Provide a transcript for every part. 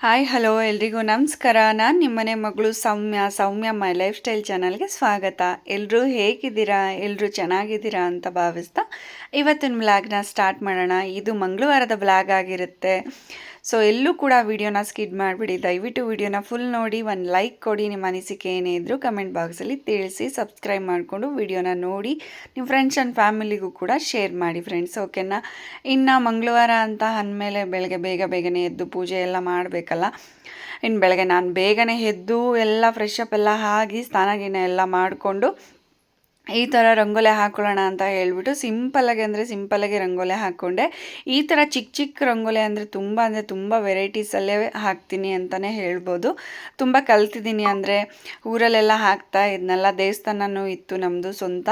Hi hello ಎಲ್ರಿಗೂ ನಮಸ್ಕಾರ. ನಾನು ನಿಮ್ಮನೆ ಮಗಳು ಸೌಮ್ಯ ಮೈ ಲೈಫ್ ಸ್ಟೈಲ್ ಚಾನಲ್ಗೆ ಸ್ವಾಗತ. ಎಲ್ಲರೂ ಹೇಗಿದ್ದೀರಾ? ಎಲ್ಲರೂ ಚೆನ್ನಾಗಿದ್ದೀರಾ ಅಂತ ಭಾವಿಸ್ತಾ ಇವತ್ತಿನ ವ್ಲಾಗ್ನ ಸ್ಟಾರ್ಟ್ ಮಾಡೋಣ. ಇದು ಮಂಗಳವಾರದ ವ್ಲಾಗ್ ಆಗಿರುತ್ತೆ. ಸೊ ಎಲ್ಲೂ ಕೂಡ ವಿಡಿಯೋನ ಸ್ಕಿಡ್ ಮಾಡಿಬಿಡಿ. ದಯವಿಟ್ಟು ವಿಡಿಯೋನ ಫುಲ್ ನೋಡಿ, ಒಂದು ಲೈಕ್ ಕೊಡಿ. ನಿಮ್ಮ ಅನಿಸಿಕೆ ಏನೇ ಇದ್ದರೂ ಕಮೆಂಟ್ ಬಾಕ್ಸಲ್ಲಿ ತಿಳಿಸಿ. ಸಬ್ಸ್ಕ್ರೈಬ್ ಮಾಡಿಕೊಂಡು ವಿಡಿಯೋನ ನೋಡಿ ನಿಮ್ಮ ಫ್ರೆಂಡ್ಸ್ ಆ್ಯಂಡ್ ಫ್ಯಾಮಿಲಿಗೂ ಕೂಡ ಶೇರ್ ಮಾಡಿ ಫ್ರೆಂಡ್ಸ್, ಓಕೆನಾ? ಇನ್ನು ಮಂಗಳವಾರ ಅಂತ ಅಂದಮೇಲೆ ಬೆಳಗ್ಗೆ ಬೇಗನೆ ಎದ್ದು ಪೂಜೆ ಎಲ್ಲ ಮಾಡಬೇಕಲ್ಲ. ಇನ್ನು ಬೆಳಗ್ಗೆ ನಾನು ಬೇಗನೆ ಎದ್ದು ಎಲ್ಲ ಫ್ರೆಶ್ ಅಪ್ ಎಲ್ಲ ಆಗಿ ಸ್ನಾನ ಎಲ್ಲ ಮಾಡಿಕೊಂಡು ಈ ಥರ ರಂಗೋಲಿ ಹಾಕ್ಕೊಳ್ಳೋಣ ಅಂತ ಹೇಳ್ಬಿಟ್ಟು ಸಿಂಪಲ್ಲಾಗಿ ರಂಗೋಲಿ ಹಾಕ್ಕೊಂಡೆ. ಈ ಥರ ಚಿಕ್ಕ ರಂಗೋಲಿ ಅಂದರೆ ತುಂಬ ವೆರೈಟೀಸಲ್ಲೇ ಹಾಕ್ತೀನಿ ಅಂತಲೇ ಹೇಳ್ಬೋದು. ತುಂಬ ಕಲ್ತಿದ್ದೀನಿ. ಅಂದರೆ ಊರಲ್ಲೆಲ್ಲ ಹಾಕ್ತಾ ಇದನ್ನೆಲ್ಲ, ದೇವಸ್ಥಾನನೂ ಇತ್ತು ನಮ್ಮದು ಸ್ವಂತ.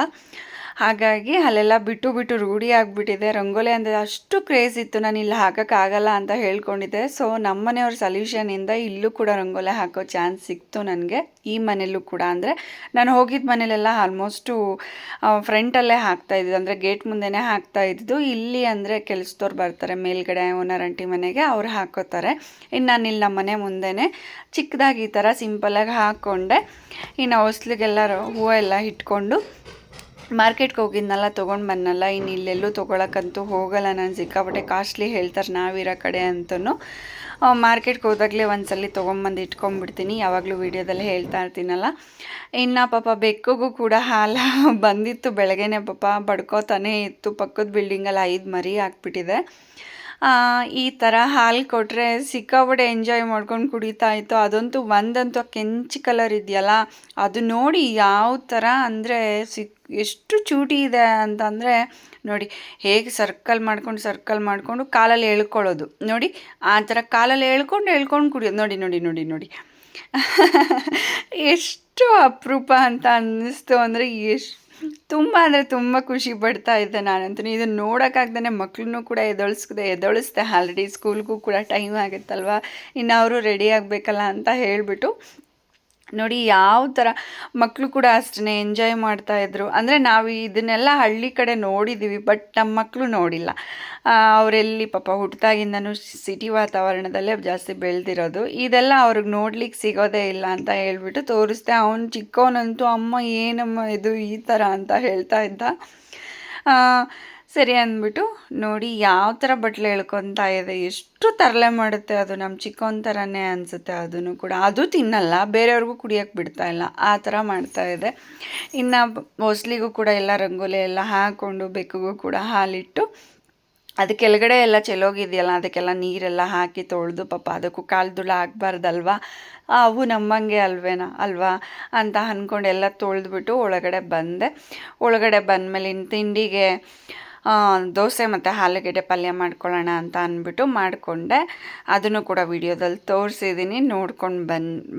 ಹಾಗಾಗಿ ಅಲ್ಲೆಲ್ಲ ಬಿಟ್ಟು ರೂಢಿ ಆಗಿಬಿಟ್ಟಿದೆ. ರಂಗೋಲಿ ಅಂದರೆ ಅಷ್ಟು ಕ್ರೇಜ್ ಇತ್ತು, ನಾನು ಇಲ್ಲಿ ಹಾಕೋಕ್ಕಾಗಲ್ಲ ಅಂತ ಹೇಳ್ಕೊಂಡಿದ್ದೆ. ಸೊ ನಮ್ಮನೆಯವ್ರ ಸಲ್ಯೂಷನಿಂದ ಇಲ್ಲೂ ಕೂಡ ರಂಗೋಲಿ ಹಾಕೋ ಚಾನ್ಸ್ ಸಿಕ್ತು ನನಗೆ. ಈ ಮನೆಯಲ್ಲೂ ಕೂಡ ಅಂದರೆ ನಾನು ಹೋಗಿದ್ದ ಮನೇಲೆಲ್ಲ ಆಲ್ಮೋಸ್ಟು ಫ್ರಂಟಲ್ಲೇ ಹಾಕ್ತಾಯಿದ್ದು, ಅಂದರೆ ಗೇಟ್ ಮುಂದೆನೇ ಹಾಕ್ತಾಯಿದ್ದು. ಇಲ್ಲಿ ಅಂದರೆ ಕೆಲಸದವ್ರು ಬರ್ತಾರೆ ಮೇಲ್ಗಡೆ ಓನರ್ ಆಂಟಿ ಮನೆಗೆ, ಅವ್ರು ಹಾಕೋತಾರೆ. ಇನ್ನು ನಾನು ಇಲ್ಲಿ ನಮ್ಮ ಮನೆ ಮುಂದೆನೇ ಚಿಕ್ಕದಾಗಿ ಈ ಥರ ಸಿಂಪಲಾಗಿ ಹಾಕ್ಕೊಂಡೆ. ಇನ್ನು ಹೊಸ್ಲಿಗೆಲ್ಲ ಹೂವು ಎಲ್ಲ ಇಟ್ಕೊಂಡು ಮಾರ್ಕೆಟ್ಗೆ ಹೋಗಿದ್ನಲ್ಲ, ತೊಗೊಂಡು ಬಂದನಲ್ಲ. ಇನ್ನು ಇಲ್ಲೆಲ್ಲೂ ತೊಗೊಳಕ್ಕಂತೂ ಹೋಗಲ್ಲ ನಾನು, ಸಿಕ್ಕಾಪಟ್ಟೆ ಕಾಸ್ಟ್ಲಿ ಹೇಳ್ತಾರೆ ನಾವಿರೋ ಕಡೆ ಅಂತೂ. ಮಾರ್ಕೆಟ್ಗೆ ಹೋದಾಗಲೇ ಒಂದ್ಸಲ ತೊಗೊಂಬಂದು ಇಟ್ಕೊಂಡ್ಬಿಡ್ತೀನಿ, ಯಾವಾಗಲೂ ವೀಡಿಯೋದಲ್ಲಿ ಹೇಳ್ತಾ ಇರ್ತೀನಲ್ಲ. ಇನ್ನು ಪಾಪ ಬೆಕ್ಕಿಗೂ ಕೂಡ ಹಾಲು ಬಂದಿತ್ತು ಬೆಳಗ್ಗೆನೆ. ಪಾಪ ಬಡ್ಕೋತಾನೆ ಇತ್ತು. ಪಕ್ಕದ ಬಿಲ್ಡಿಂಗಲ್ಲಿ 5 ಮರಿ ಹಾಕ್ಬಿಟ್ಟಿದೆ. ಈ ಥರ ಹಾಲು ಕೊಟ್ಟರೆ ಸಿಕ್ಕಾಪಟ್ಟೆ ಎಂಜಾಯ್ ಮಾಡ್ಕೊಂಡು ಕುಡಿತಾ ಇತ್ತು. ಒಂದಂತೂ ಕೆಂಚು ಕಲರ್ ಇದೆಯಲ್ಲ, ಅದು ನೋಡಿ ಯಾವ ಥರ ಅಂದರೆ ಎಷ್ಟು ಚೂಟಿ ಇದೆ ಅಂತಂದರೆ ನೋಡಿ, ಹೇಗೆ ಸರ್ಕಲ್ ಮಾಡ್ಕೊಂಡು ಕಾಲಲ್ಲಿ ಎಳ್ಕೊಳ್ಳೋದು ನೋಡಿ. ಆ ಥರ ಕಾಲಲ್ಲಿ ಎಳ್ಕೊಂಡು ಕುಡಿಯೋದು ನೋಡಿ. ಎಷ್ಟು ಅಪರೂಪ ಅಂತ ಅನ್ನಿಸ್ತು. ಅಂದರೆ ತುಂಬ ಖುಷಿ ಪಡ್ತಾ ಇದ್ದೆ ನಾನಂತೂ. ಇದನ್ನು ನೋಡೋಕ್ಕಾಗ್ದೇ ಮಕ್ಕಳನ್ನೂ ಕೂಡ ಎದ್ದೊಳಿಸ್ದೆ. ಆಲ್ರೆಡಿ ಸ್ಕೂಲ್ಗೂ ಕೂಡ ಟೈಮ್ ಆಗುತ್ತಲ್ವ, ಇನ್ನು ಅವರು ರೆಡಿ ಆಗಬೇಕಲ್ಲ ಅಂತ ಹೇಳಿಬಿಟ್ಟು ನೋಡಿ ಯಾವ ಥರ ಮಕ್ಕಳು ಕೂಡ ಅಷ್ಟೇ ಎಂಜಾಯ್ ಮಾಡ್ತಾಯಿದ್ರು. ಅಂದರೆ ನಾವು ಇದನ್ನೆಲ್ಲ ಹಳ್ಳಿ ಕಡೆ ನೋಡಿದ್ದೀವಿ, ಬಟ್ ನಮ್ಮ ಮಕ್ಕಳು ನೋಡಿಲ್ಲ. ಅವರೆಲ್ಲಿ ಪಾಪ ಹುಟ್ಟಿದಾಗಿಂದನೂ ಸಿಟಿ ವಾತಾವರಣದಲ್ಲೇ ಜಾಸ್ತಿ ಬೆಳೆದಿರೋದು. ಇದೆಲ್ಲ ಅವ್ರಿಗೆ ನೋಡ್ಲಿಕ್ಕೆ ಸಿಗೋದೇ ಇಲ್ಲ ಅಂತ ಹೇಳ್ಬಿಟ್ಟು ತೋರಿಸ್ದೆ. ಅವನು ಚಿಕ್ಕವನಂತೂ ಅಮ್ಮ ಏನಮ್ಮ ಇದು ಈ ಥರ ಅಂತ ಹೇಳ್ತಾ ಇದ್ದ. ಸರಿ ಅಂದ್ಬಿಟ್ಟು ನೋಡಿ ಯಾವ ಥರ ಬಟ್ಲು ಎಳ್ಕೊತಾ ಇದೆ, ಎಷ್ಟು ತರಲೆ ಮಾಡುತ್ತೆ ಅದು. ನಮ್ಮ ಚಿಕ್ಕವನ ಥರನೇ ಅನಿಸುತ್ತೆ. ಅದನ್ನು ಕೂಡ ಅದು ತಿನ್ನಲ್ಲ, ಬೇರೆಯವ್ರಿಗೂ ಕುಡಿಯೋಕ್ಕೆ ಬಿಡ್ತಾ ಇಲ್ಲ, ಆ ಥರ ಮಾಡ್ತಾಯಿದೆ. ಇನ್ನು ಹೊಸ್ಲಿಗೂ ಕೂಡ ಎಲ್ಲ ರಂಗೋಲಿ ಎಲ್ಲ ಹಾಕ್ಕೊಂಡು ಬೆಕ್ಕಿಗೂ ಕೂಡ ಹಾಲಿಟ್ಟು ಅದು ಕೆಳಗಡೆ ಎಲ್ಲ ಚೆಲ್ಲೋಗಿದೆಯಲ್ಲ, ಅದಕ್ಕೆಲ್ಲ ನೀರೆಲ್ಲ ಹಾಕಿ ತೊಳೆದು, ಪಾಪ ಅದಕ್ಕೂ ಕಾಲ್ದುಳ ಆಗಬಾರ್ದಲ್ವ, ಅವು ನಮ್ಮಂಗೆ ಅಲ್ವಾ ಅಂತ ಅಂದ್ಕೊಂಡು ಎಲ್ಲ ತೊಳೆದ್ಬಿಟ್ಟು ಒಳಗಡೆ ಬಂದಮೇಲೆ ಇನ್ನು ತಿಂಡಿಗೆ ದೋಸೆ ಮತ್ತು ಆಲೂಗಡ್ಡೆ ಪಲ್ಯ ಮಾಡ್ಕೊಳ್ಳೋಣ ಅಂತ ಅಂದ್ಬಿಟ್ಟು ಮಾಡಿಕೊಂಡೆ. ಅದನ್ನು ಕೂಡ ವಿಡಿಯೋದಲ್ಲಿ ತೋರಿಸಿದ್ದೀನಿ, ನೋಡ್ಕೊಂಡು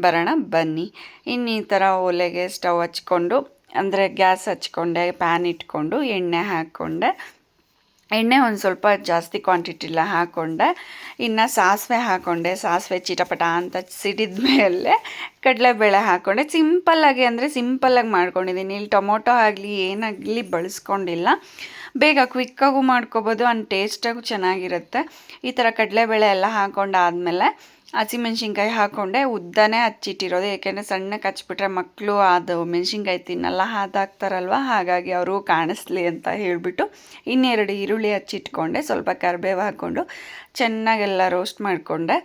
ಬರೋಣ ಬನ್ನಿ. ಇನ್ನು ಈ ಥರ ಒಲೆಗೆ ಸ್ಟವ್ ಹಚ್ಕೊಂಡು, ಅಂದರೆ ಗ್ಯಾಸ್ ಹಚ್ಕೊಂಡೆ, ಪ್ಯಾನ್ ಇಟ್ಕೊಂಡು ಎಣ್ಣೆ ಹಾಕ್ಕೊಂಡೆ. ಎಣ್ಣೆ ಒಂದು ಸ್ವಲ್ಪ ಜಾಸ್ತಿ ಕ್ವಾಂಟಿಟಿಲ್ಲ ಹಾಕ್ಕೊಂಡೆ. ಇನ್ನು ಸಾಸಿವೆ ಹಾಕ್ಕೊಂಡೆ. ಸಾಸಿವೆ ಚಿಟಪಟ ಅಂತ ಸಿಡಿದ ಮೇಲೆ ಕಡಲೆಬೇಳೆ ಹಾಕ್ಕೊಂಡೆ. ಸಿಂಪಲ್ಲಾಗಿ ಮಾಡ್ಕೊಂಡಿದ್ದೀನಿ. ಇಲ್ಲಿ ಟೊಮೊಟೊ ಆಗಲಿ ಏನಾಗಲಿ ಬಳಸ್ಕೊಂಡಿಲ್ಲ. ಬೇಗ ಕ್ವಿಕ್ಕಾಗೂ ಮಾಡ್ಕೊಬೋದು, ಆ್ಯಂಡ್ ಟೇಸ್ಟಾಗೂ ಚೆನ್ನಾಗಿರುತ್ತೆ. ಈ ಥರ ಕಡಲೆಬೇಳೆ ಎಲ್ಲ ಹಾಕ್ಕೊಂಡಾದ್ಮೇಲೆ ಹಸಿಮೆಣ್ಸಿನ್ಕಾಯಿ ಹಾಕ್ಕೊಂಡೆ. ಉದ್ದನೇ ಹಚ್ಚಿಟ್ಟಿರೋದು, ಏಕೆಂದರೆ ಸಣ್ಣಕ್ಕೆ ಹಚ್ಬಿಟ್ರೆ ಮಕ್ಕಳು ಅದು ಮೆಣಸಿನ್ಕಾಯಿ ತಿನ್ನಲ್ಲ, ಹಾಕ್ತಾರಲ್ವ, ಹಾಗಾಗಿ ಅವರು ಕಾಣಿಸ್ಲಿ ಅಂತ ಹೇಳಿಬಿಟ್ಟು 2 ಈರುಳ್ಳಿ ಹಚ್ಚಿಟ್ಕೊಂಡೆ. ಸ್ವಲ್ಪ ಕರಿಬೇವು ಹಾಕ್ಕೊಂಡು ಚೆನ್ನಾಗೆಲ್ಲ ರೋಸ್ಟ್ ಮಾಡಿಕೊಂಡೆ.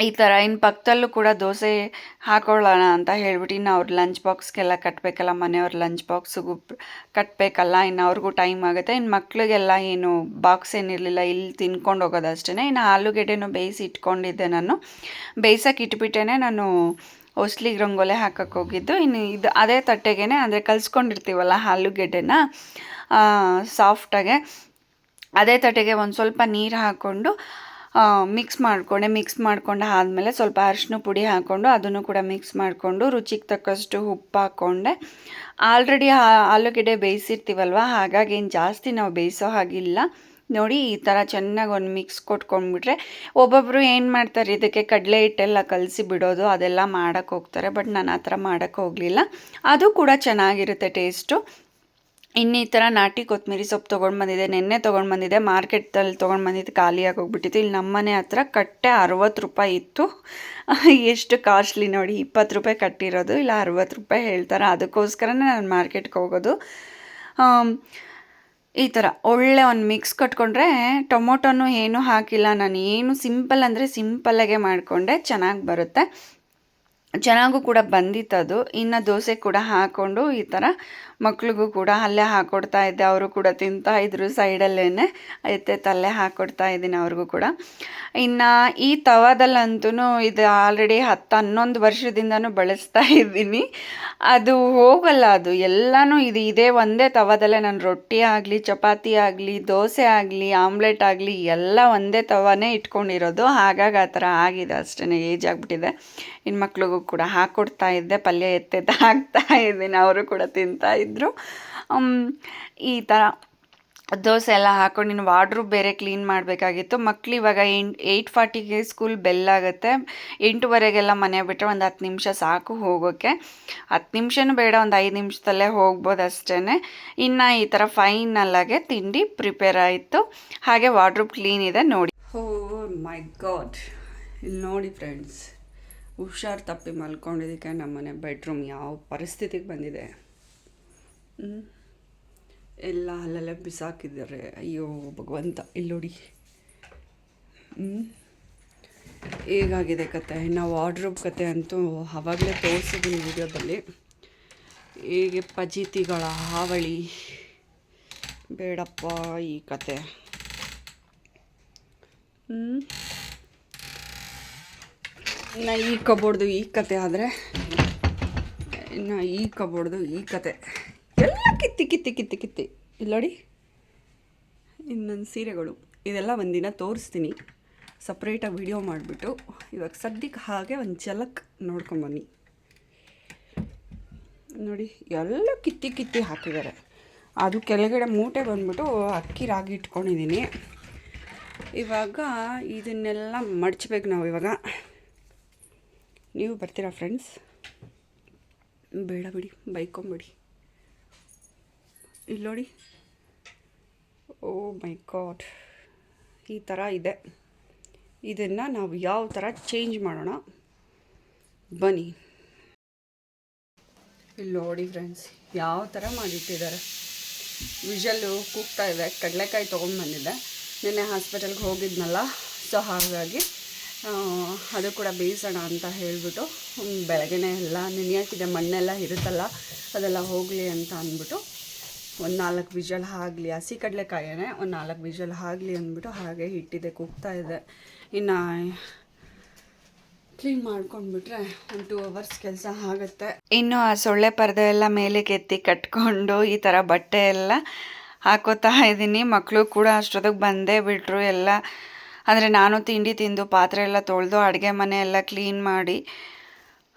ಈ ಥರ ಇನ್ನು ಪಕ್ಕದಲ್ಲೂ ಕೂಡ ದೋಸೆ ಹಾಕೊಳ್ಳೋಣ ಅಂತ ಹೇಳ್ಬಿಟ್ಟು, ಇನ್ನು ಅವ್ರ ಲಂಚ್ ಬಾಕ್ಸ್ಗೆಲ್ಲ ಕಟ್ಟಬೇಕಲ್ಲ, ಮನೆಯವ್ರ ಲಂಚ್ ಬಾಕ್ಸಿಗೂ ಕಟ್ಟಬೇಕಲ್ಲ, ಇನ್ನು ಅವ್ರಿಗೂ ಟೈಮ್ ಆಗುತ್ತೆ. ಇನ್ನು ಮಕ್ಕಳಿಗೆಲ್ಲ ಏನು ಬಾಕ್ಸ್ ಏನಿರಲಿಲ್ಲ, ಇಲ್ಲಿ ತಿನ್ಕೊಂಡು ಹೋಗೋದು ಅಷ್ಟೇ. ಇನ್ನು ಆಲೂಗೆಡ್ಡೆನೂ ಬೇಯಿಸಿ ಇಟ್ಕೊಂಡಿದ್ದೆ. ನಾನು ಬೇಯಿಸೋಕೆ ಇಟ್ಬಿಟ್ಟೇ ನಾನು ಹೊಸ್ಲಿಗೆ ರಂಗೋಲಿ ಹಾಕೋಕ್ಕೆ ಹೋಗಿದ್ದು. ಇನ್ನು ಇದು ಅದೇ ತಟ್ಟೆಗೆ, ಅಂದರೆ ಕಲಿಸ್ಕೊಂಡಿರ್ತೀವಲ್ಲ ಆಲೂಗೆಡ್ಡೆನ ಸಾಫ್ಟಾಗೆ, ಅದೇ ತಟ್ಟೆಗೆ ಒಂದು ಸ್ವಲ್ಪ ನೀರು ಹಾಕ್ಕೊಂಡು ಮಿಕ್ಸ್ ಮಾಡ್ಕೊಂಡು ಆದಮೇಲೆ ಸ್ವಲ್ಪ ಅರಿಶಿನ ಪುಡಿ ಹಾಕ್ಕೊಂಡು ಅದನ್ನು ಕೂಡ ಮಿಕ್ಸ್ ಮಾಡಿಕೊಂಡು ರುಚಿಗೆ ತಕ್ಕಷ್ಟು ಉಪ್ಪು ಹಾಕ್ಕೊಂಡೆ. ಆಲ್ರೆಡಿ ಆಲೂಗೆಡ್ಡೆ ಬೇಯಿಸಿರ್ತೀವಲ್ವ, ಹಾಗಾಗಿ ಏನು ಜಾಸ್ತಿ ನಾವು ಬೇಯಿಸೋ ಹಾಗಿಲ್ಲ. ನೋಡಿ ಈ ಥರ ಚೆನ್ನಾಗಿ ಒಂದು ಮಿಕ್ಸ್ ಕೊಟ್ಕೊಂಡ್ಬಿಟ್ರೆ, ಒಬ್ಬೊಬ್ಬರು ಏನು ಮಾಡ್ತಾರೆ, ಇದಕ್ಕೆ ಕಡಲೆ ಹಿಟ್ಟೆಲ್ಲ ಕಲಸಿ ಬಿಡೋದು, ಅದೆಲ್ಲ ಮಾಡೋಕ್ಕೆ ಹೋಗ್ತಾರೆ. ಬಟ್ ನಾನು ಆ ಥರ ಮಾಡೋಕ್ಕೆ ಹೋಗಲಿಲ್ಲ. ಅದು ಕೂಡ ಚೆನ್ನಾಗಿರುತ್ತೆ ಟೇಸ್ಟು. ಇನ್ನು ಈ ಥರ ನಾಟಿ ಕೊತ್ತಂಬರಿ ಸೊಪ್ಪು ತೊಗೊಂಡು ಬಂದಿದೆ, ನೆನ್ನೆ ತೊಗೊಂಡು ಬಂದಿದೆ, ಮಾರ್ಕೆಟಲ್ಲಿ ತೊಗೊಂಡು ಬಂದಿದ್ದು ಖಾಲಿಯಾಗಿ ಹೋಗ್ಬಿಟ್ಟಿತ್ತು. ಇಲ್ಲಿ ನಮ್ಮನೆ ಹತ್ರ ಕಟ್ಟೆ 60 ರೂಪಾಯಿ ಇತ್ತು. ಎಷ್ಟು ಕಾಸ್ಟ್ಲಿ ನೋಡಿ, 20 ರೂಪಾಯಿ ಕಟ್ಟಿರೋದು, ಇಲ್ಲ 60 ರೂಪಾಯಿ ಹೇಳ್ತಾರೆ. ಅದಕ್ಕೋಸ್ಕರನೇ ನಾನು ಮಾರ್ಕೆಟ್ಗೆ ಹೋಗೋದು. ಈ ಥರ ಒಳ್ಳೆ ಒಂದು ಮಿಕ್ಸ್ ಕಟ್ಕೊಂಡ್ರೆ, ಟೊಮೊಟೊನೂ ಏನೂ ಹಾಕಿಲ್ಲ ನಾನು, ಏನು ಸಿಂಪಲ್ ಅಂದರೆ ಸಿಂಪಲ್ಲಾಗೆ ಮಾಡಿಕೊಂಡೆ, ಚೆನ್ನಾಗಿ ಬರುತ್ತೆ. ಚೆನ್ನಾಗೂ ಕೂಡ ಬಂದಿತ್ತದು. ಇನ್ನು ದೋಸೆ ಕೂಡ ಹಾಕ್ಕೊಂಡು ಈ ಥರ ಮಕ್ಳಿಗೂ ಕೂಡ ಅಲ್ಲೇ ಹಾಕ್ಕೊಡ್ತಾ ಇದ್ದೆ, ಅವರು ಕೂಡ ತಿಂತಾಯಿದ್ರು ಸೈಡಲ್ಲೇ ತಲ್ಲೇ ಹಾಕ್ಕೊಡ್ತಾ ಇದ್ದೀನಿ ಅವ್ರಿಗೂ ಕೂಡ. ಇನ್ನು ಈ ತವಾದಲ್ಲಂತೂ ಇದು ಆಲ್ರೆಡಿ 10-11 ವರ್ಷದಿಂದನೂ ಬಳಸ್ತಾ ಇದ್ದೀನಿ. ಅದು ಹೋಗಲ್ಲ, ಅದು ಎಲ್ಲನೂ ಇದೇ ಒಂದೇ ತವಾದಲ್ಲೇ ನಾನು ರೊಟ್ಟಿ ಆಗಲಿ, ಚಪಾತಿ ಆಗಲಿ, ದೋಸೆ ಆಗಲಿ, ಆಮ್ಲೆಟ್ ಆಗಲಿ ಎಲ್ಲ ಒಂದೇ ತವಾನೇ ಇಟ್ಕೊಂಡಿರೋದು. ಹಾಗಾಗಿ ಆ ಥರ ಆಗಿದೆ ಅಷ್ಟೇ, ಏಜ್ ಆಗಿಬಿಟ್ಟಿದೆ. ಇನ್ನು ಮಕ್ಳಿಗೂ ಕೂಡ ಹಾಕ್ಕೊಡ್ತಾ ಇದ್ದೆ, ಪಲ್ಯ ಎತ್ತೆದ್ದು ಹಾಕ್ತಾ ಇದ್ದೀನಿ, ಅವರು ಕೂಡ ತಿಂತಾಯಿದ್ರು. ಈ ಥರ ದೋಸೆ ಎಲ್ಲ ಹಾಕ್ಕೊಂಡು ಇನ್ನು ವಾರ್ಡ್ರೂಬ್ ಬೇರೆ ಕ್ಲೀನ್ ಮಾಡಬೇಕಾಗಿತ್ತು. ಮಕ್ಳು ಇವಾಗ 8:40ಗೆ ಸ್ಕೂಲ್ ಬೆಲ್ ಆಗುತ್ತೆ. 8:15ಗೆಲ್ಲ ಮನೆ ಬಿಟ್ಟರೆ ಒಂದು 10 ನಿಮಿಷ ಸಾಕು ಹೋಗೋಕ್ಕೆ. 10 ನಿಮಿಷನೂ ಬೇಡ, ಒಂದು 5 ನಿಮಿಷದಲ್ಲೇ ಹೋಗ್ಬೋದು ಅಷ್ಟೇ. ಇನ್ನು ಈ ಥರ ಫೈನಲ್ಲಾಗೆ ತಿಂಡಿ ಪ್ರಿಪೇರ್ ಆಯಿತು. ಹಾಗೆ ವಾರ್ಡ್ರೂಬ್ ಕ್ಲೀನ್ ಇದೆ ನೋಡಿ. ಓ ಮೈ ಗಾಡ್, ಇಲ್ಲಿ ನೋಡಿ ಫ್ರೆಂಡ್ಸ್, ಹುಷಾರು ತಪ್ಪಿ ಮಲ್ಕೊಂಡಿದ್ದಕ್ಕೆ ನಮ್ಮನೆ ಬೆಡ್ರೂಮ್ ಯಾವ ಪರಿಸ್ಥಿತಿಗೆ ಬಂದಿದೆ. ಎಲ್ಲ ಅಲ್ಲೆಲ್ಲ ಬಿಸಾಕಿದ್ದಾರೆ. ಅಯ್ಯೋ ಭಗವಂತ, ಇಲ್ಲಿ ನೋಡಿ ಹೇಗಾಗಿದೆ ಕತೆ. ಇನ್ನು ವಾರ್ಡ್ರೋಬ್ ಕತೆ ಅಂತೂ ಆವಾಗಲೇ ತೋರಿಸಿದ್ದೀನಿ ವಿಡಿಯೋದಲ್ಲಿ. ಹೇಗೆ ಪಜೀತಿಗಳ ಹಾವಳಿ, ಬೇಡಪ್ಪ ಈ ಕತೆ. ಇನ್ನು ಈ ಕಬೋರ್ಡ್ದು ಈ ಕತೆ ಆದರೆ, ಇನ್ನು ಈ ಕಬೋರ್ಡ್ದು ಈ ಕತೆ ಎಲ್ಲ ಕಿತ್ತಿ ಇಲ್ಲಿ ನೋಡಿ. ಇನ್ನೊಂದು ಸೀರೆಗಳು ಇದೆಲ್ಲ ಒಂದಿನ ತೋರಿಸ್ತೀನಿ, ಸಪ್ರೇಟಾಗಿ ವಿಡಿಯೋ ಮಾಡಿಬಿಟ್ಟು. ಇವಾಗ ಸದ್ಯಕ್ಕೆ ಹಾಗೆ ಒಂದು ಝಲಕ್ ನೋಡ್ಕೊಂಬನ್ನಿ. ನೋಡಿ ಎಲ್ಲ ಕಿತ್ತಿ ಹಾಕಿದ್ದಾರೆ. ಅದು ಕೆಳಗಡೆ ಮೂಟೆ ಬಂದ್ಬಿಟ್ಟು ಅಕ್ಕಿ ರಾಗಿ ಇಟ್ಕೊಂಡಿದ್ದೀನಿ. ಇವಾಗ ಇದನ್ನೆಲ್ಲ ಮಡಚ್ಬೇಕು ನಾವು. ಇವಾಗ ನೀವು ಬರ್ತೀರಾ ಫ್ರೆಂಡ್ಸ್? ಬೇಡ ಬಿಡಿ, ಬೈಕೊಂಬಿಡಿ. ಇಲ್ಲಿ ನೋಡಿ, ಓ ಮೈ ಗಾಡ್, ಈ ಥರ ಇದೆ. ಇದನ್ನು ನಾವು ಯಾವ ಥರ ಚೇಂಜ್ ಮಾಡೋಣ ಬನ್ನಿ. ಇಲ್ಲಿ ನೋಡಿ ಫ್ರೆಂಡ್ಸ್, ಯಾವ ಥರ ಮಾಡಿಟ್ಟಿದ್ದಾರೆ. ವಿಷಲ್ಲು ಕೂಗ್ತಾ ಇದೆ. ಕಡಲೆಕಾಯಿ ತೊಗೊಂಡ್ಬಂದಿದ್ದೆ, ನಿನ್ನೆ ಹಾಸ್ಪಿಟಲ್ಗೆ ಹೋಗಿದ್ನಲ್ಲ, ಸೊ ಹಾಗಾಗಿ ಅದು ಕೂಡ ಬೇಯಿಸೋಣ ಅಂತ ಹೇಳಿಬಿಟ್ಟು ಬೆಳಗ್ಗೆನೇ ಎಲ್ಲ ನೆನೆಯಾಕಿದೆ. ಮಣ್ಣೆಲ್ಲ ಇರುತ್ತಲ್ಲ, ಅದೆಲ್ಲ ಹೋಗಲಿ ಅಂತ ಅಂದ್ಬಿಟ್ಟು ಒಂದು 4 ವಿಷಲ್ ಆಗಲಿ, ಹಸಿ ಕಡಲೆಕಾಯೇ ಒಂದು 4 ವಿಷಲ್ ಆಗಲಿ ಅಂದ್ಬಿಟ್ಟು ಹಾಗೆ ಇಟ್ಟಿದೆ, ಕೂಗ್ತಾ ಇದೆ. ಇನ್ನು ಕ್ಲೀನ್ ಮಾಡ್ಕೊಂಡ್ಬಿಟ್ರೆ ಒಂದು 2 ಅವರ್ಸ್ ಕೆಲಸ ಆಗುತ್ತೆ. ಇನ್ನು ಆ ಸೊಳ್ಳೆ ಪರದೆ ಎಲ್ಲ ಮೇಲೆ ಕೆತ್ತಿ ಕಟ್ಕೊಂಡು ಈ ಥರ ಬಟ್ಟೆ ಎಲ್ಲ ಹಾಕೋತಾ ಇದ್ದೀನಿ. ಮಕ್ಕಳು ಕೂಡ ಅಷ್ಟೊತ್ತಿಗೆ ಬಂದೇ ಬಿಟ್ಟರು ಎಲ್ಲ. ಅಂದರೆ ನಾನು ತಿಂಡಿ ತಿಂದು ಪಾತ್ರೆ ಎಲ್ಲ ತೊಳೆದು ಅಡುಗೆ ಮನೆ ಎಲ್ಲ ಕ್ಲೀನ್ ಮಾಡಿ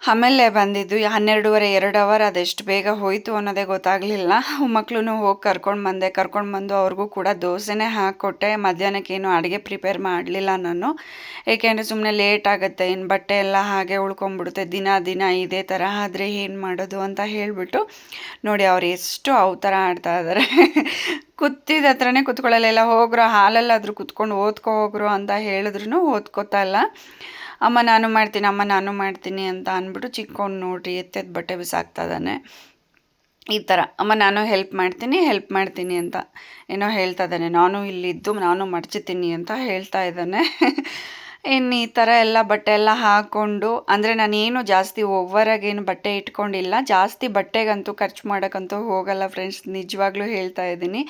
ಆಮೇಲೆ ಬಂದಿದ್ದು. 12:30 2 ಅವರ್ ಅದೆಷ್ಟು ಬೇಗ ಹೋಯಿತು ಅನ್ನೋದೇ ಗೊತ್ತಾಗಲಿಲ್ಲ. ಮಕ್ಕಳೂ ಹೋಗಿ ಕರ್ಕೊಂಡು ಬಂದು ಅವ್ರಿಗೂ ಕೂಡ ದೋಸೆನೇ ಹಾಕ್ಕೊಟ್ಟೆ. ಮಧ್ಯಾಹ್ನಕ್ಕೇನು ಅಡುಗೆ ಪ್ರಿಪೇರ್ ಮಾಡಲಿಲ್ಲ ನಾನು, ಏಕೆಂದರೆ ಸುಮ್ಮನೆ ಲೇಟ್ ಆಗುತ್ತೆ, ಇನ್ನು ಬಟ್ಟೆ ಎಲ್ಲ ಹಾಗೆ ಉಳ್ಕೊಂಬಿಡುತ್ತೆ. ದಿನ ಇದೇ ಥರ ಆದರೆ ಏನು ಮಾಡೋದು ಅಂತ ಹೇಳಿಬಿಟ್ಟು ನೋಡಿ ಅವ್ರು ಎಷ್ಟು ಅವತಾರ ಆಡ್ತಾ ಇದ್ದಾರೆ. ಕೂತಿದ ಹತ್ರನೇ ಕೂತ್ಕೊಳ್ಳಲ್ಲ, ಹೋಗ್ರೋ ಹಾಲಲ್ಲಾದರೂ ಕೂತ್ಕೊಂಡು ಓದ್ಕೊ ಹೋಗ್ರು ಅಂತ ಹೇಳಿದ್ರು ಓದ್ಕೋತಾ ಇಲ್ಲ. ಅಮ್ಮ ನಾನು ಮಾಡ್ತೀನಿ ಅಂತ ಅಂದ್ಬಿಟ್ಟು ಚಿಕ್ಕೊಂಡು ನೋಡ್ರಿ ಎತ್ತೆದ್ದು ಬಟ್ಟೆ ಬಿಸಾಕ್ತಾ ಇದ್ದಾನೆ. ಈ ಥರ ಅಮ್ಮ ನಾನು ಹೆಲ್ಪ್ ಮಾಡ್ತೀನಿ ಅಂತ ಏನೋ ಹೇಳ್ತಾ ಇದ್ದಾನೆ. ನಾನು ಇಲ್ಲಿದ್ದು ನಾನು ಮಡ್ಚಿತೀನಿ ಅಂತ ಹೇಳ್ತಾ ಇದ್ದಾನೆ. ಇನ್ನು ಈ ಥರ ಎಲ್ಲ ಬಟ್ಟೆ ಎಲ್ಲ ಹಾಕ್ಕೊಂಡು, ಅಂದರೆ ನಾನೇನು ಜಾಸ್ತಿ ಓವರಾಗೇನು ಬಟ್ಟೆ ಇಟ್ಕೊಂಡಿಲ್ಲ. ಜಾಸ್ತಿ ಬಟ್ಟೆಗಂತೂ ಖರ್ಚು ಮಾಡೋಕ್ಕಂತೂ ಹೋಗಲ್ಲ ಫ್ರೆಂಡ್ಸ್, ನಿಜವಾಗ್ಲೂ ಹೇಳ್ತಾ ಇದ್ದೀನಿ.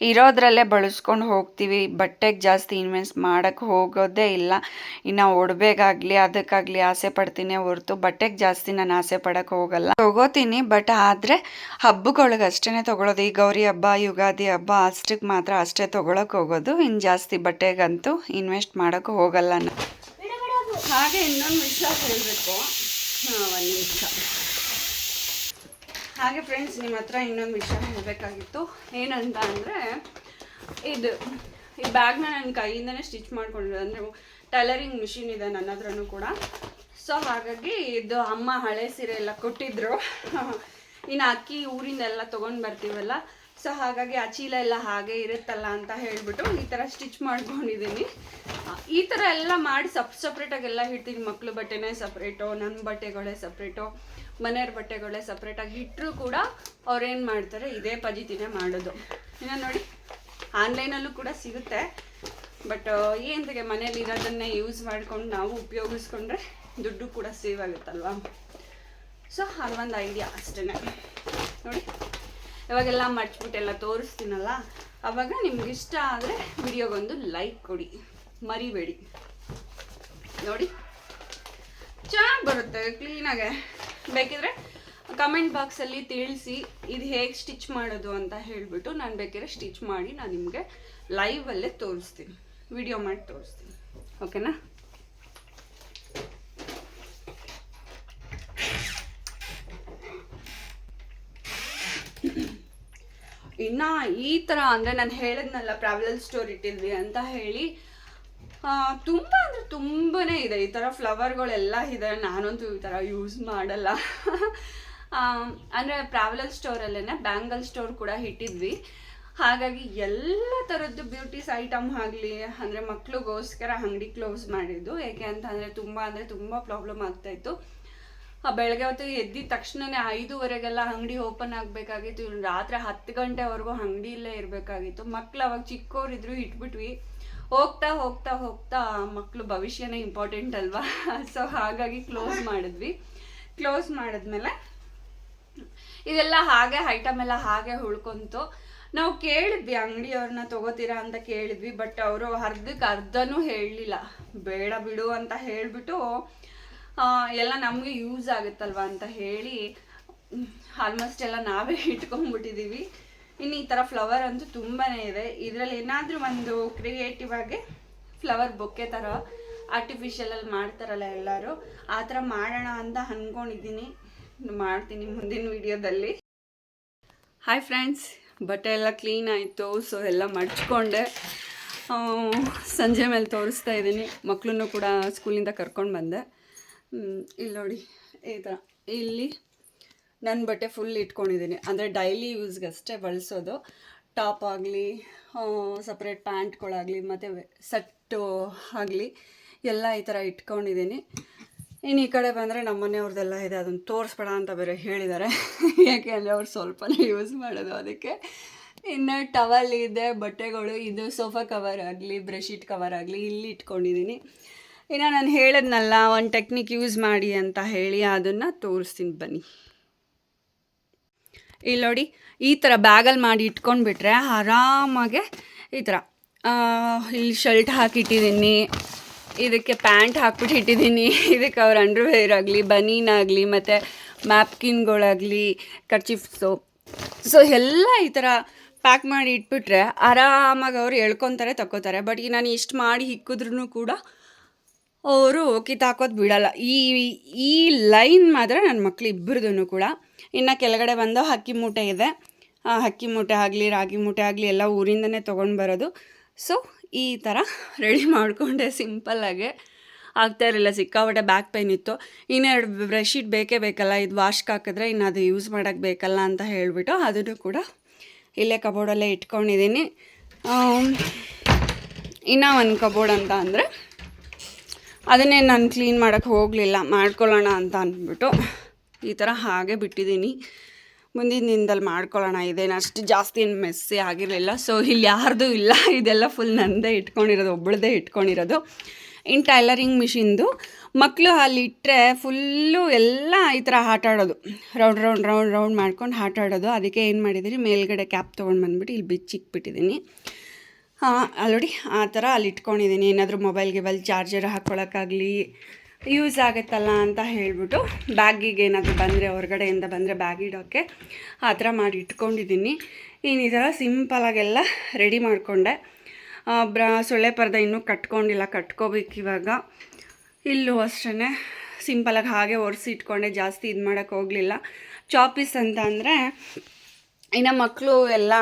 ಇರೋದ್ರಲ್ಲೇ ಬಳಸ್ಕೊಂಡು ಹೋಗ್ತೀವಿ, ಬಟ್ಟೆಗೆ ಜಾಸ್ತಿ ಇನ್ವೆಸ್ಟ್ ಮಾಡೋಕ್ಕೆ ಹೋಗೋದೇ ಇಲ್ಲ. ಇನ್ನು ಒಡವೆಗಾಗಲಿ ಅದಕ್ಕಾಗಲಿ ಆಸೆ ಪಡ್ತೀನಿ ಹೊರತು ಬಟ್ಟೆಗೆ ಜಾಸ್ತಿ ನಾನು ಆಸೆ ಪಡೋಕ್ಕೆ ಹೋಗಲ್ಲ. ತೊಗೋತೀನಿ, ಬಟ್ ಆದರೆ ಹಬ್ಬಗಳಿಗೆ ಅಷ್ಟೇ ತೊಗೊಳೋದು. ಈ ಗೌರಿ ಹಬ್ಬ, ಯುಗಾದಿ ಹಬ್ಬ ಅಷ್ಟಕ್ಕೆ ಮಾತ್ರ ಅಷ್ಟೇ ತೊಗೊಳಕ್ಕೆ ಹೋಗೋದು. ಇನ್ನು ಜಾಸ್ತಿ ಬಟ್ಟೆಗಂತೂ ಇನ್ವೆಸ್ಟ್ ಮಾಡೋಕ್ಕೆ ಹೋಗಲ್ಲ ನಾನು. ಹಾಗೆ ಇನ್ನೊಂದು ವಿಷಯ ಹೇಳಬೇಕು, ಒಂದು ನಿಮಿಷ. ಹಾಗೆ ಫ್ರೆಂಡ್ಸ್, ನಿಮ್ಮ ಹತ್ರ ಇನ್ನೊಂದು ವಿಷಯ ಹೇಳಬೇಕಾಗಿತ್ತು. ಏನಂತ ಅಂದರೆ, ಈ ಬ್ಯಾಗ್ನ ನನ್ನ ಕೈಯಿಂದನೇ ಸ್ಟಿಚ್ ಮಾಡ್ಕೊಂಡಿರೋದು. ಅಂದರೆ ಟೈಲರಿಂಗ್ ಮಿಷಿನ್ ಇದೆ ನನ್ನ ಹತ್ರನೂ ಕೂಡ. ಸೊ ಹಾಗಾಗಿ ಇದು ಅಮ್ಮ ಹಳೆ ಸೀರೆ ಎಲ್ಲ ಕೊಟ್ಟಿದ್ರು. ಇನ್ನು ಅಕ್ಕಿ ಊರಿಂದೆಲ್ಲ ತೊಗೊಂಡು ಬರ್ತೀವಲ್ಲ, ಸೊ ಹಾಗಾಗಿ ಆ ಚೀಲ ಎಲ್ಲ ಹಾಗೆ ಇರುತ್ತಲ್ಲ ಅಂತ ಹೇಳಿಬಿಟ್ಟು ಈ ಥರ ಸ್ಟಿಚ್ ಮಾಡ್ಕೊಂಡಿದ್ದೀನಿ. ಈ ಥರ ಎಲ್ಲ ಮಾಡಿ ಸಪ್ರೇಟಾಗೆಲ್ಲ ಇಡ್ತೀನಿ. ಮಕ್ಕಳು ಬಟ್ಟೆನೇ ಸಪ್ರೇಟು, ನನ್ನ ಬಟ್ಟೆಗಳೇ ಸಪ್ರೇಟು, ಮನೆಯವ್ರ ಬಟ್ಟೆಗಳೇ ಸಪ್ರೇಟಾಗಿ ಇಟ್ಟರೂ ಕೂಡ ಅವ್ರೇನು ಮಾಡ್ತಾರೆ, ಇದೇ ಪದ್ಧತಿನೇ ಮಾಡೋದು. ಇನ್ನು ನೋಡಿ, ಆನ್ಲೈನಲ್ಲೂ ಕೂಡ ಸಿಗುತ್ತೆ. ಬಟ್ ಏನಂತಗೆ ಮನೇಲಿ ಇರೋದನ್ನೇ ಯೂಸ್ ಮಾಡ್ಕೊಂಡು ನಾವು ಉಪಯೋಗಿಸ್ಕೊಂಡ್ರೆ ದುಡ್ಡು ಕೂಡ ಸೇವ್ ಆಗುತ್ತಲ್ವ. ಸೊ ಅದೊಂದು ಐಡಿಯಾ ಅಷ್ಟೇ. ನೋಡಿ, ಇವಾಗೆಲ್ಲ ಮಡ್ಚ್ಬಿಟ್ಟೆಲ್ಲ ತೋರಿಸ್ತೀನಲ್ಲ, ಆವಾಗ ನಿಮ್ಗೆ ಇಷ್ಟ ಆದರೆ ವಿಡಿಯೋಗೊಂದು ಲೈಕ್ ಕೊಡಿ, ಮರಿಬೇಡಿ. ನೋಡಿ, ಚೆನ್ನಾಗಿ ಬರುತ್ತೆ ಕ್ಲೀನಾಗೆ. ಬೇಕಿದ್ರೆ ಕಮೆಂಟ್ ಬಾಕ್ಸಲ್ಲಿ ತಿಳಿಸಿ ಇದು ಹೇಗೆ ಸ್ಟಿಚ್ ಮಾಡೋದು ಅಂತ ಹೇಳಿಬಿಟ್ಟು ನಾನು ಬೇಕಿದ್ರೆ ಸ್ಟಿಚ್ ಮಾಡಿ ನಾನು ನಿಮಗೆ ಲೈವಲ್ಲೇ ತೋರಿಸ್ತೀನಿ, ವಿಡಿಯೋ ಮಾಡಿ ತೋರಿಸ್ತೀನಿ. ಓಕೆನಾ? ಇನ್ನು ಈ ಥರ ಅಂದರೆ ನಾನು ಹೇಳಿದ್ನಲ್ಲ ಟ್ರಾವೆಲ್ ಸ್ಟೋರ್ ಇಟ್ಟಿದ್ವಿ ಅಂತ ಹೇಳಿ, ತುಂಬ ಅಂದರೆ ತುಂಬಾ ಇದೆ. ಈ ಥರ ಫ್ಲವರ್ಗಳೆಲ್ಲ ಇದೆ. ನಾನಂತೂ ಈ ಥರ ಯೂಸ್ ಮಾಡಲ್ಲ. ಅಂದರೆ ಟ್ರಾವೆಲ್ ಸ್ಟೋರಲ್ಲೇ ಬ್ಯಾಂಗಲ್ ಸ್ಟೋರ್ ಕೂಡ ಇಟ್ಟಿದ್ವಿ. ಹಾಗಾಗಿ ಎಲ್ಲ ಥರದ್ದು ಬ್ಯೂಟೀಸ್ ಐಟಮ್ ಆಗಲಿ, ಅಂದರೆ ಮಕ್ಳಿಗೋಸ್ಕರ ಅಂಗಡಿ ಕ್ಲೋಸ್ ಮಾಡಿದ್ದು. ಏಕೆ ಅಂತಂದರೆ ತುಂಬ ಪ್ರಾಬ್ಲಮ್ ಆಗ್ತಾಯಿತ್ತು. ಬೆಳಗ್ಗೆ ಹೊತ್ತು ಎದ್ದಿದ ತಕ್ಷಣವೇ 5:15ಗೆಲ್ಲ ಅಂಗಡಿ ಓಪನ್ ಆಗಬೇಕಾಗಿತ್ತು. ರಾತ್ರಿ 10 ಗಂಟೆವರೆಗೂ ಅಂಗಡಿಯಲ್ಲೇ ಇರಬೇಕಾಗಿತ್ತು. ಮಕ್ಳು ಅವಾಗ ಚಿಕ್ಕವರಿದ್ರು, ಇಟ್ಬಿಟ್ವಿ. ಹೋಗ್ತಾ ಹೋಗ್ತಾ ಹೋಗ್ತಾ ಮಕ್ಕಳು ಭವಿಷ್ಯನೇ ಇಂಪಾರ್ಟೆಂಟ್ ಅಲ್ವಾ. ಸೊ ಹಾಗಾಗಿ ಕ್ಲೋಸ್ ಮಾಡಿದ್ವಿ. ಕ್ಲೋಸ್ ಮಾಡಿದ್ಮೇಲೆ ಇದೆಲ್ಲ ಹಾಗೆ ಐಟಮ್ ಎಲ್ಲ ಹಾಗೆ ಉಳ್ಕೊಂತು. ನಾವು ಕೇಳಿದ್ವಿ ಅಂಗಡಿಯವ್ರನ್ನ ತೊಗೋತೀರಾ ಅಂತ ಕೇಳಿದ್ವಿ. ಬಟ್ ಅವರು ಅರ್ಧನೂ ಹೇಳಲಿಲ್ಲ. ಬೇಡ ಬಿಡು ಅಂತ ಹೇಳಿಬಿಟ್ಟು ಎಲ್ಲ ನಮಗೆ ಯೂಸ್ ಆಗುತ್ತಲ್ವ ಅಂತ ಹೇಳಿ ಆಲ್ಮೋಸ್ಟ್ ಎಲ್ಲ ನಾವೇ ಇಟ್ಕೊಂಡ್ಬಿಟ್ಟಿದ್ದೀವಿ. ಇನ್ನು ಈ ಥರ ಫ್ಲವರ್ ಅಂತೂ ತುಂಬಾ ಇದೆ. ಇದರಲ್ಲಿ ಏನಾದರೂ ಒಂದು ಕ್ರಿಯೇಟಿವ್ ಆಗಿ ಫ್ಲವರ್ ಬೊಕ್ಕೆ ಥರ ಆರ್ಟಿಫಿಷಿಯಲಲ್ಲಿ ಮಾಡ್ತಾರಲ್ಲ ಎಲ್ಲರೂ, ಆ ಥರ ಮಾಡೋಣ ಅಂತ ಅಂದ್ಕೊಂಡಿದ್ದೀನಿ. ಮಾಡ್ತೀನಿ ಮುಂದಿನ ವಿಡಿಯೋದಲ್ಲಿ. ಹಾಯ್ ಫ್ರೆಂಡ್ಸ್, ಬಟ್ಟೆ ಎಲ್ಲ ಕ್ಲೀನ್ ಆಯಿತು. ಸೊ ಎಲ್ಲ ಮಡ್ಚ್ಕೊಂಡೆ. ಸಂಜೆ ಮೇಲೆ ತೋರಿಸ್ತಾ ಇದ್ದೀನಿ. ಮಕ್ಕಳನ್ನು ಕೂಡ ಸ್ಕೂಲಿಂದ ಕರ್ಕೊಂಡು ಬಂದೆ. ಇಲ್ಲಿ ನೋಡಿ, ಈ ಥರ ಇಲ್ಲಿ ನನ್ನ ಬಟ್ಟೆ ಫುಲ್ ಇಟ್ಕೊಂಡಿದ್ದೀನಿ. ಅಂದರೆ ಡೈಲಿ ಯೂಸ್ಗಷ್ಟೇ ಬಳಸೋದು. ಟಾಪ್ ಆಗಲಿ, ಸಪ್ರೇಟ್ ಪ್ಯಾಂಟ್ಗಳಾಗಲಿ, ಮತ್ತು ಸೆಟ್ಟು ಆಗಲಿ ಎಲ್ಲ ಈ ಥರ ಇಟ್ಕೊಂಡಿದ್ದೀನಿ. ಇನ್ನು ಈ ಕಡೆ ಬಂದರೆ ನಮ್ಮ ಮನೆಯವ್ರದ್ದೆಲ್ಲ ಇದೆ. ಅದನ್ನು ತೋರಿಸ್ಬೇಡ ಅಂತ ಬೇರೆ ಹೇಳಿದ್ದಾರೆ. ಯಾಕೆ ಅಂದರೆ ಅವ್ರು ಸ್ವಲ್ಪನೇ ಯೂಸ್ ಮಾಡೋದು, ಅದಕ್ಕೆ. ಇನ್ನು ಟವಲ್ ಇದೆ, ಬಟ್ಟೆಗಳು, ಇದು ಸೋಫಾ ಕವರ್ ಆಗಲಿ, ಬ್ರಷೀಟ್ ಕವರ್ ಆಗಲಿ ಇಲ್ಲಿ ಇಟ್ಕೊಂಡಿದ್ದೀನಿ. ಇನ್ನು ನಾನು ಹೇಳಿದ್ನಲ್ಲ ಒಂದು ಟೆಕ್ನಿಕ್ ಯೂಸ್ ಮಾಡಿ ಅಂತ ಹೇಳಿ, ಅದನ್ನು ತೋರಿಸ್ತೀನಿ ಬನ್ನಿ. ಇಲ್ಲಿ ನೋಡಿ, ಈ ಥರ ಬ್ಯಾಗಲ್ಲಿ ಮಾಡಿ ಇಟ್ಕೊಂಡ್ಬಿಟ್ರೆ ಆರಾಮಾಗೆ ಈ ಥರ ಇಲ್ಲಿ ಶರ್ಟ್ ಹಾಕಿಟ್ಟಿದ್ದೀನಿ, ಇದಕ್ಕೆ ಪ್ಯಾಂಟ್ ಹಾಕ್ಬಿಟ್ಟು ಇಟ್ಟಿದ್ದೀನಿ, ಇದಕ್ಕೆ ಅವ್ರ ಅಂಡರ್ವೇರ್ ಆಗಲಿ, ಬನೀನ್ ಆಗಲಿ, ಮತ್ತು ಮ್ಯಾಪ್ಕಿನ್ಗಳಾಗಲಿ, ಕರ್ಚಿಫ್ಸು, ಸೊ ಎಲ್ಲ ಈ ಥರ ಪ್ಯಾಕ್ ಮಾಡಿ ಇಟ್ಬಿಟ್ರೆ ಆರಾಮಾಗಿ ಅವರು ಎಳ್ಕೊತಾರೆ, ತಗೋತಾರೆ. ಬಟ್ ಈಗ ನಾನು ಇಷ್ಟು ಮಾಡಿ ಇಕ್ಕಿದ್ರೂ ಕೂಡ ಅವರು ಕಿತ್ತಾಕೋದು ಬಿಡಲ್ಲ. ಈ ಲೈನ್ ಮಾತ್ರ ನನ್ನ ಮಕ್ಳು ಇಬ್ಬರದೂ ಕೂಡ. ಇನ್ನು ಕೆಳಗಡೆ ಬಂದು ಅಕ್ಕಿ ಮೂಟೆ ಇದೆ. ಅಕ್ಕಿ ಮೂಟೆ ಆಗಲಿ, ರಾಗಿ ಮೂಟೆ ಆಗಲಿ ಎಲ್ಲ ಊರಿಂದನೇ ತೊಗೊಂಡು ಬರೋದು. ಸೊ ಈ ಥರ ರೆಡಿ ಮಾಡಿಕೊಂಡೆ ಸಿಂಪಲ್ಲಾಗೆ. ಆಗ್ತಾ ಇರಲಿಲ್ಲ, ಸಿಕ್ಕಾಪಟ್ಟೆ ಬ್ಯಾಕ್ ಪೈನ್ ಇತ್ತು. ಇನ್ನೆರಡು ಬ್ರಷೀಟ್ ಬೇಕೇ ಬೇಕಲ್ಲ, ಇದು ವಾಶ್ಗೆ ಹಾಕಿದ್ರೆ ಇನ್ನು ಅದು ಯೂಸ್ ಮಾಡೋಕ್ಕೆ ಬೇಕಲ್ಲ ಅಂತ ಹೇಳಿಬಿಟ್ಟು ಅದನ್ನು ಕೂಡ ಇಲ್ಲೇ ಕಬೋರ್ಡಲ್ಲೇ ಇಟ್ಕೊಂಡಿದ್ದೀನಿ. ಇನ್ನೂ ಒಂದು ಕಬೋರ್ಡ್ ಅಂತ ಅಂದರೆ ಅದನ್ನೇ ನಾನು ಕ್ಲೀನ್ ಮಾಡೋಕ್ಕೆ ಹೋಗಲಿಲ್ಲ, ಮಾಡ್ಕೊಳ್ಳೋಣ ಅಂತ ಅಂದ್ಬಿಟ್ಟು ಈ ಥರ ಹಾಗೆ ಬಿಟ್ಟಿದ್ದೀನಿ. ಮುಂದಿನ ದಿನದಲ್ಲಿ ಮಾಡ್ಕೊಳ್ಳೋಣ. ಇದೇನು ಅಷ್ಟು ಜಾಸ್ತಿ ಏನು ಮೆಸ್ಸಿ ಆಗಿರಲಿಲ್ಲ. ಸೊ ಇಲ್ಲಿ ಯಾರ್ದು ಇಲ್ಲ, ಇದೆಲ್ಲ ಫುಲ್ ನನ್ನದೇ ಇಟ್ಕೊಂಡಿರೋದು, ಒಬ್ಬಳದೇ ಇಟ್ಕೊಂಡಿರೋದು. ಇನ್ನು ಟೈಲರಿಂಗ್ ಮಿಷಿನ್ದು ಮಕ್ಕಳು ಅಲ್ಲಿ ಇಟ್ಟರೆ ಫುಲ್ಲು ಎಲ್ಲ ಈ ಥರ ಆಟ ಆಡೋದು, ರೌಂಡ್ ಮಾಡ್ಕೊಂಡು ಆಟ ಆಡೋದು. ಅದಕ್ಕೆ ಏನು ಮಾಡಿದ್ದೀನಿ, ಮೇಲ್ಗಡೆ ಕ್ಯಾಪ್ ತೊಗೊಂಡು ಬಂದುಬಿಟ್ಟು ಇಲ್ಲಿ ಬಿಚ್ಚಿಕ್ಬಿಟ್ಟಿದ್ದೀನಿ. ಅಲ್ಲೋಡಿ ಆ ಥರ ಅಲ್ಲಿ ಇಟ್ಕೊಂಡಿದ್ದೀನಿ. ಏನಾದರೂ ಮೊಬೈಲ್ ಚಾರ್ಜರ್ ಹಾಕ್ಕೊಳ್ಳೋಕ್ಕಾಗಲಿ ಯೂಸ್ ಆಗುತ್ತಲ್ಲ ಅಂತ ಹೇಳಿಬಿಟ್ಟು, ಬ್ಯಾಗಿಗೆ ಏನಾದರೂ ಬಂದರೆ, ಹೊರಗಡೆಯಿಂದ ಬಂದರೆ ಬ್ಯಾಗ್ ಇಡೋಕ್ಕೆ ಆ ಥರ ಮಾಡಿ ಇಟ್ಕೊಂಡಿದ್ದೀನಿ. ಇನ್ನು ಈ ಥರ ಸಿಂಪಲಾಗೆಲ್ಲ ರೆಡಿ ಮಾಡಿಕೊಂಡೆ. ಸೊಳ್ಳೆ ಪರ್ದೆ ಇನ್ನೂ ಕಟ್ಕೊಂಡಿಲ್ಲ, ಕಟ್ಕೋಬೇಕು ಇವಾಗ. ಇಲ್ಲೂ ಅಷ್ಟೇ ಸಿಂಪಲಾಗಿ ಹಾಗೆ ಒರೆಸಿ ಇಟ್ಕೊಂಡೆ, ಜಾಸ್ತಿ ಇದು ಮಾಡೋಕ್ಕೆ ಹೋಗಲಿಲ್ಲ. ಚಾಪೀಸ್ ಅಂತ ಅಂದರೆ ಇನ್ನು ಮಕ್ಕಳು ಎಲ್ಲ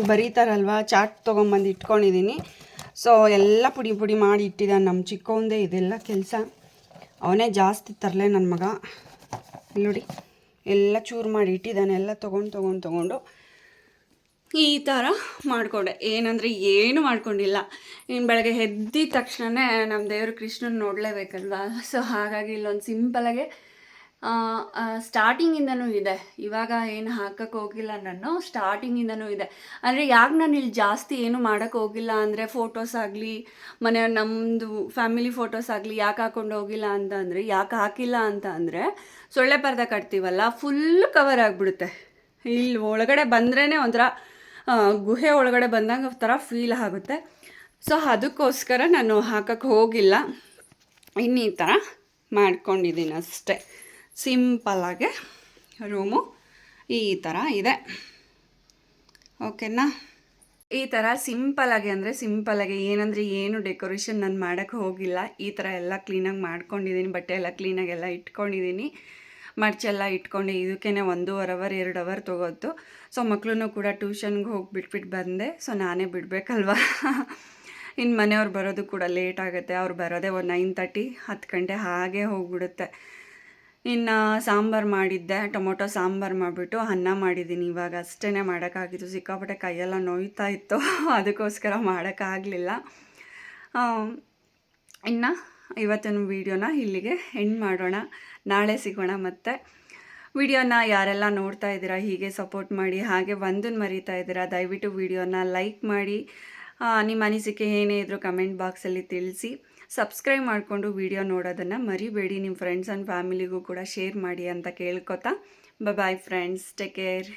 ಬರೀತಾರಲ್ವ, ಚಾಟ್ ತೊಗೊಂಬಂದು ಇಟ್ಕೊಂಡಿದ್ದೀನಿ. ಸೊ ಎಲ್ಲ ಪುಡಿ ಮಾಡಿ ಇಟ್ಟಿದ್ದಾನೆ ನಮ್ಮ ಚಿಕ್ಕವಂದೇ ಇದೆಲ್ಲ ಕೆಲಸ. ಅವನೇ ಜಾಸ್ತಿ ತರಲೆ ನನ್ನ ಮಗ. ಇಲ್ಲಿ ನೋಡಿ, ಎಲ್ಲ ಚೂರು ಮಾಡಿ ಇಟ್ಟಿದ್ದಾನೆ. ಎಲ್ಲ ತೊಗೊಂಡು ಈ ಥರ ಮಾಡಿಕೊಂಡೆ. ಏನಂದರೆ ಏನು ಮಾಡ್ಕೊಂಡಿಲ್ಲ. ಇನ್ನು ಬೆಳಗ್ಗೆ ಎದ್ದಿದ ತಕ್ಷಣವೇ ನಮ್ಮ ದೇವರು ಕೃಷ್ಣನ ನೋಡಲೇಬೇಕಲ್ವಾ. ಸೊ ಹಾಗಾಗಿ ಇಲ್ಲೊಂದು ಸಿಂಪಲಾಗೆ ಸ್ಟಾರ್ಟಿಂಗಿಂದನೂ ಇದೆ. ಇವಾಗ ಏನು ಹಾಕಕ್ಕೆ ಹೋಗಿಲ್ಲ, ನಾನು ಸ್ಟಾರ್ಟಿಂಗಿಂದನೂ ಇದೆ. ಅಂದರೆ ಯಾಕೆ ನಾನು ಇಲ್ಲಿ ಜಾಸ್ತಿ ಏನು ಮಾಡೋಕ್ಕೆ ಹೋಗಿಲ್ಲ ಅಂದರೆ, ಫೋಟೋಸ್ ಆಗಲಿ ಮನೆಯವ್ರು ನಮ್ಮದು ಫ್ಯಾಮಿಲಿ ಫೋಟೋಸ್ ಆಗಲಿ ಯಾಕೆ ಹಾಕ್ಕೊಂಡು ಹೋಗಿಲ್ಲ ಅಂತ ಅಂದರೆ, ಯಾಕೆ ಹಾಕಿಲ್ಲ ಅಂತ ಅಂದರೆ, ಸೊಳ್ಳೆ ಪರ್ದೆ ಕಟ್ತೀವಲ್ಲ, ಫುಲ್ ಕವರ್ ಆಗಿಬಿಡುತ್ತೆ. ಇಲ್ಲಿ ಒಳಗಡೆ ಬಂದ್ರೇ ಒಂಥರ ಗುಹೆ ಒಳಗಡೆ ಬಂದಂಗೆ ಥರ ಫೀಲ್ ಆಗುತ್ತೆ. ಸೊ ಅದಕ್ಕೋಸ್ಕರ ನಾನು ಹಾಕಕ್ಕೆ ಹೋಗಿಲ್ಲ. ಇನ್ನು ಈ ಥರ ಮಾಡ್ಕೊಂಡಿದ್ದೀನಿ ಅಷ್ಟೇ. ಸಿಂಪಲ್ಲಾಗೆ ರೂಮು ಈ ಥರ ಇದೆ. ಓಕೆನಾ? ಈ ಥರ ಸಿಂಪಲ್ಲಾಗಿ ಅಂದರೆ ಸಿಂಪಲ್ಲಾಗಿ, ಏನಂದರೆ ಏನು ಡೆಕೋರೇಷನ್ ನಾನು ಮಾಡೋಕ್ಕೆ ಹೋಗಿಲ್ಲ. ಈ ಥರ ಎಲ್ಲ ಕ್ಲೀನಾಗಿ ಮಾಡ್ಕೊಂಡಿದ್ದೀನಿ. ಬಟ್ಟೆ ಎಲ್ಲ ಕ್ಲೀನಾಗೆಲ್ಲ ಇಟ್ಕೊಂಡಿದ್ದೀನಿ. ಮಡ್ಚೆಲ್ಲ ಇಟ್ಕೊಂಡು ಇದಕ್ಕೇ 1.5 ಅವರ್ 2 ಅವರ್ ತೊಗೋತು. ಸೊ ಮಕ್ಕಳೂ ಕೂಡ ಟ್ಯೂಷನ್ಗೆ ಹೋಗಿ ಬಿಟ್ಬಿಟ್ಟು ಬಂದೆ. ಸೊ ನಾನೇ ಬಿಡಬೇಕಲ್ವ. ಇನ್ನು ಮನೆಯವ್ರು ಬರೋದು ಕೂಡ ಲೇಟ್ ಆಗುತ್ತೆ. ಅವ್ರು ಬರೋದೇ ಒಂದು 9:30 10 ಗಂಟೆ ಹಾಗೆ ಹೋಗ್ಬಿಡುತ್ತೆ. ಇನ್ನು ಸಾಂಬಾರು ಮಾಡಿದ್ದೆ, ಟೊಮೊಟೊ ಸಾಂಬಾರು ಮಾಡಿಬಿಟ್ಟು ಅನ್ನ ಮಾಡಿದ್ದೀನಿ. ಇವಾಗ ಅಷ್ಟೇ ಮಾಡೋಕ್ಕಾಗಿತ್ತು. ಸಿಕ್ಕಾಪಟ್ಟೆ ಕೈಯೆಲ್ಲ ನೋಯ್ತಾ ಇತ್ತು. ಅದಕ್ಕೋಸ್ಕರ ಮಾಡೋಕ್ಕಾಗಲಿಲ್ಲ. ಇನ್ನು ಇವತ್ತಿನ ವೀಡಿಯೋನ ಇಲ್ಲಿಗೆ ಎಂಡ್ ಮಾಡೋಣ. ನಾಳೆ ಸಿಗೋಣ ಮತ್ತೆ. ವಿಡಿಯೋನ ಯಾರೆಲ್ಲ ನೋಡ್ತಾ ಇದ್ದೀರಾ ಹೀಗೆ ಸಪೋರ್ಟ್ ಮಾಡಿ. ಹಾಗೆ ಒಂದನ್ನು ಮರಿತಾ ಇದ್ದೀರಾ, ದಯವಿಟ್ಟು ವಿಡಿಯೋನ ಲೈಕ್ ಮಾಡಿ. ನಿಮ್ಮ ಅನಿಸಿಕೆ ಏನೇ ಇದ್ದರೂ ಕಮೆಂಟ್ ಬಾಕ್ಸಲ್ಲಿ ತಿಳಿಸಿ. ಸಬ್ಸ್ಕ್ರೈಬ್ ಮಾಡಿಕೊಂಡು ವಿಡಿಯೋ ನೋಡೋದನ್ನು ಮರಿಬೇಡಿ. ನಿಮ್ಮ ಫ್ರೆಂಡ್ಸ್ ಆ್ಯಂಡ್ ಫ್ಯಾಮಿಲಿಗೂ ಕೂಡ ಶೇರ್ ಮಾಡಿ ಅಂತ ಕೇಳ್ಕೊತಾ ಬಾಯ್ ಫ್ರೆಂಡ್ಸ್, ಟೇಕ್ ಕೇರ್.